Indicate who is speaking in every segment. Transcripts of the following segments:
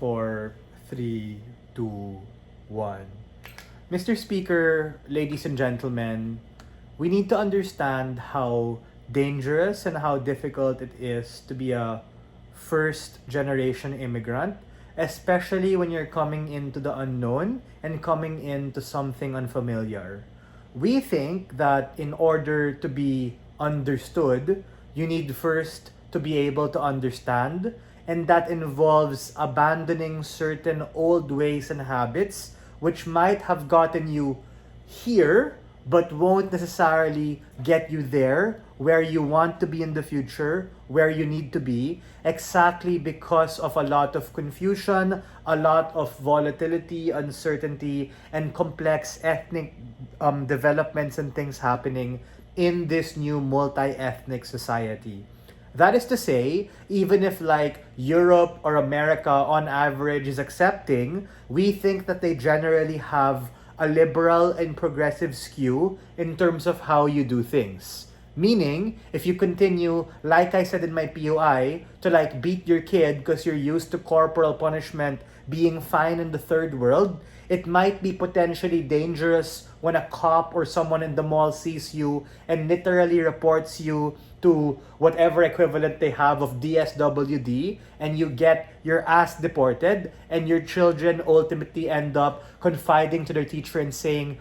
Speaker 1: 4, 3, 2, 1. Mr. Speaker, ladies and gentlemen, we need to understand how dangerous and how difficult it is to be a first generation immigrant, especially when you're coming into the unknown and coming into something unfamiliar. We think that in order to be understood, you need first to be able to understand, and that involves abandoning certain old ways and habits which might have gotten you here but won't necessarily get you there where you want to be in the future, where you need to be, exactly because of a lot of confusion, a lot of volatility, uncertainty, and complex ethnic developments and things happening in this new multi-ethnic society. That is to say, even if like Europe or America on average is accepting, we think that they generally have a liberal and progressive skew in terms of how you do things. Meaning, if you continue, like I said in my POI, to like beat your kid because you're used to corporal punishment being fine in the third world, it might be potentially dangerous when a cop or someone in the mall sees you and literally reports you to whatever equivalent they have of DSWD, and you get your ass deported, and your children ultimately end up confiding to their teacher and saying,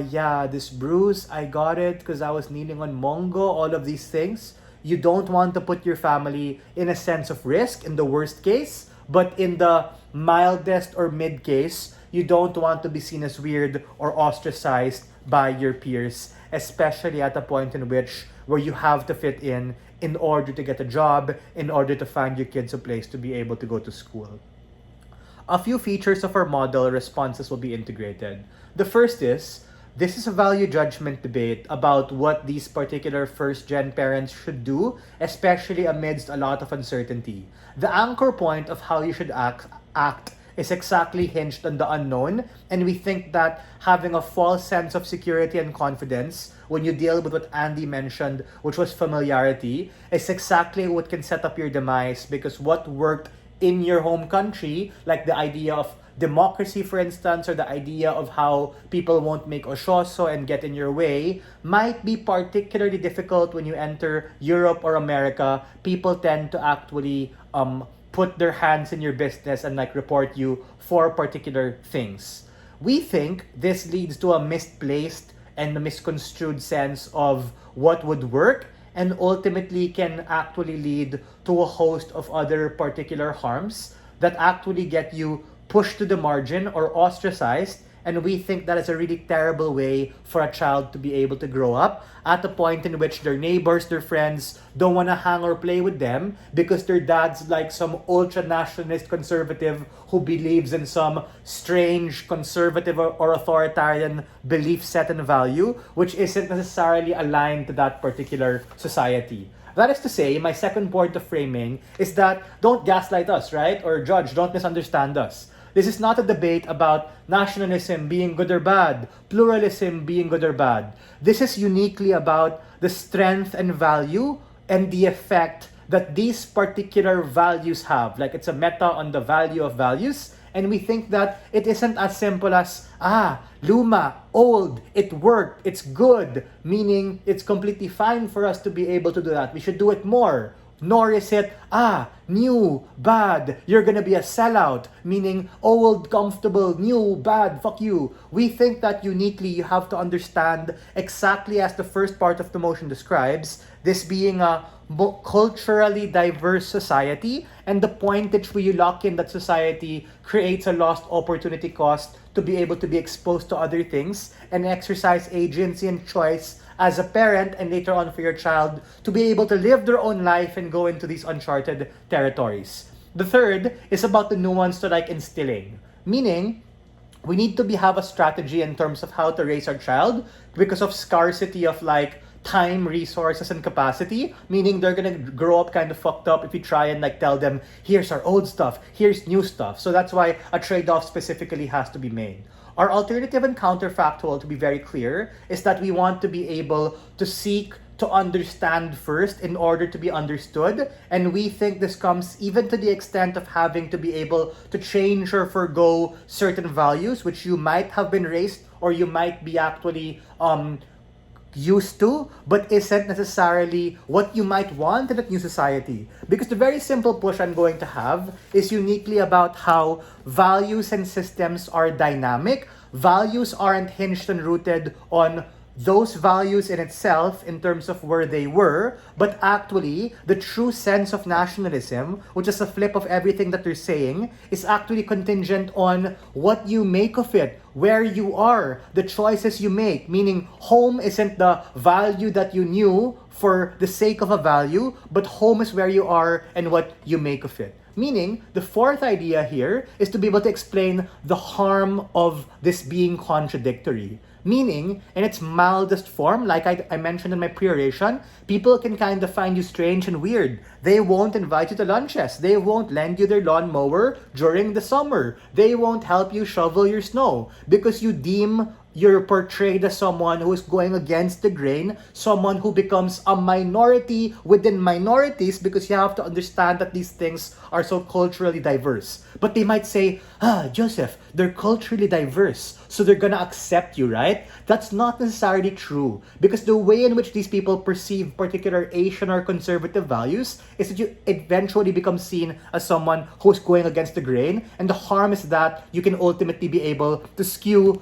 Speaker 1: yeah, this bruise, I got it because I was kneeling on Mongo, all of these things. You don't want to put your family in a sense of risk in the worst case, but in the mildest or mid case, you don't want to be seen as weird or ostracized by your peers, especially at a point in which where you have to fit in order to get a job, in order to find your kids a place to be able to go to school. A few features of our model responses will be integrated. The first is, this is a value judgment debate about what these particular first-gen parents should do, especially amidst a lot of uncertainty. The anchor point of how you should act is exactly hinged on the unknown, and we think that having a false sense of security and confidence when you deal with what Andy mentioned, which was familiarity, is exactly what can set up your demise, because what worked in your home country, like the idea of democracy, for instance, or the idea of how people won't make oshoso and get in your way, might be particularly difficult when you enter Europe or America. People tend to actually put their hands in your business and like report you for particular things. We think this leads to a misplaced and a misconstrued sense of what would work, and ultimately can actually lead to a host of other particular harms that actually get you pushed to the margin or ostracized. And we think that is a really terrible way for a child to be able to grow up at a point in which their neighbors, their friends don't want to hang or play with them because their dad's like some ultra-nationalist conservative who believes in some strange conservative or authoritarian belief set and value, which isn't necessarily aligned to that particular society. That is to say, my second point of framing is that don't gaslight us, right? Or judge, don't misunderstand us. This is not a debate about nationalism being good or bad, pluralism being good or bad. This is uniquely about the strength and value and the effect that these particular values have. Like it's a meta on the value of values. And we think that it isn't as simple as, luma, old, it worked, it's good, meaning it's completely fine for us to be able to do that. We should do it more. Nor is it, new, bad, you're gonna be a sellout, meaning old, comfortable, new, bad, fuck you. We think that uniquely you have to understand, exactly as the first part of the motion describes, this being a culturally diverse society, and the point at which you lock in that society creates a lost opportunity cost to be able to be exposed to other things and exercise agency and choice as a parent, and later on for your child to be able to live their own life and go into these uncharted territories. The third is about the nuance to like instilling, meaning we need to have a strategy in terms of how to raise our child because of scarcity of like time, resources, and capacity, meaning they're gonna grow up kind of fucked up if you try and like tell them, here's our old stuff, here's new stuff. So that's why a trade-off specifically has to be made. Our alternative and counterfactual, to be very clear, is that we want to be able to seek to understand first in order to be understood. And we think this comes even to the extent of having to be able to change or forgo certain values which you might have been raised or you might be actually used to, but isn't necessarily what you might want in a new society. Because the very simple push I'm going to have is uniquely about how values and systems are dynamic. Values aren't hinged and rooted on those values in itself in terms of where they were, but actually the true sense of nationalism, which is a flip of everything that they're saying, is actually contingent on what you make of it, where you are, the choices you make. Meaning, home isn't the value that you knew for the sake of a value, but home is where you are and what you make of it. Meaning, the fourth idea here is to be able to explain the harm of this being contradictory. Meaning, in its mildest form, like I mentioned in my pre-oration, people can kind of find you strange and weird. They won't invite you to lunches. They won't lend you their lawnmower during the summer. They won't help you shovel your snow because you deem you're portrayed as someone who is going against the grain, someone who becomes a minority within minorities, because you have to understand that these things are so culturally diverse. But they might say, Joseph, they're culturally diverse, so they're gonna accept you, right? That's not necessarily true, because the way in which these people perceive particular Asian or conservative values is that you eventually become seen as someone who's going against the grain, and the harm is that you can ultimately be able to skew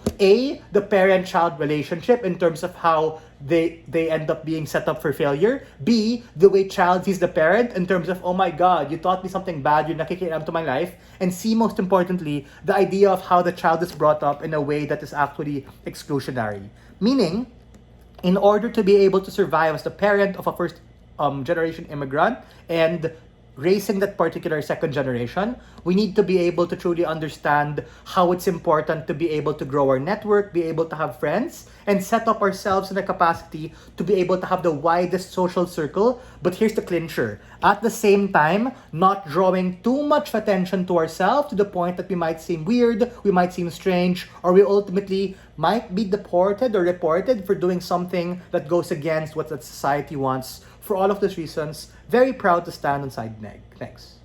Speaker 1: the parent-child relationship in terms of how they end up being set up for failure. B, the way child sees the parent in terms of, oh my God, you taught me something bad, you're nakikialam to my life. And C, most importantly, the idea of how the child is brought up in a way that is actually exclusionary. Meaning, in order to be able to survive as the parent of a first generation immigrant and raising that particular second generation, we need to be able to truly understand how it's important to be able to grow our network, be able to have friends, and set up ourselves in a capacity to be able to have the widest social circle. But here's the clincher. At the same time, not drawing too much attention to ourselves to the point that we might seem weird, we might seem strange, or we ultimately might be deported or reported for doing something that goes against what the society wants. For all of these reasons, very proud to stand on side neg. Thanks.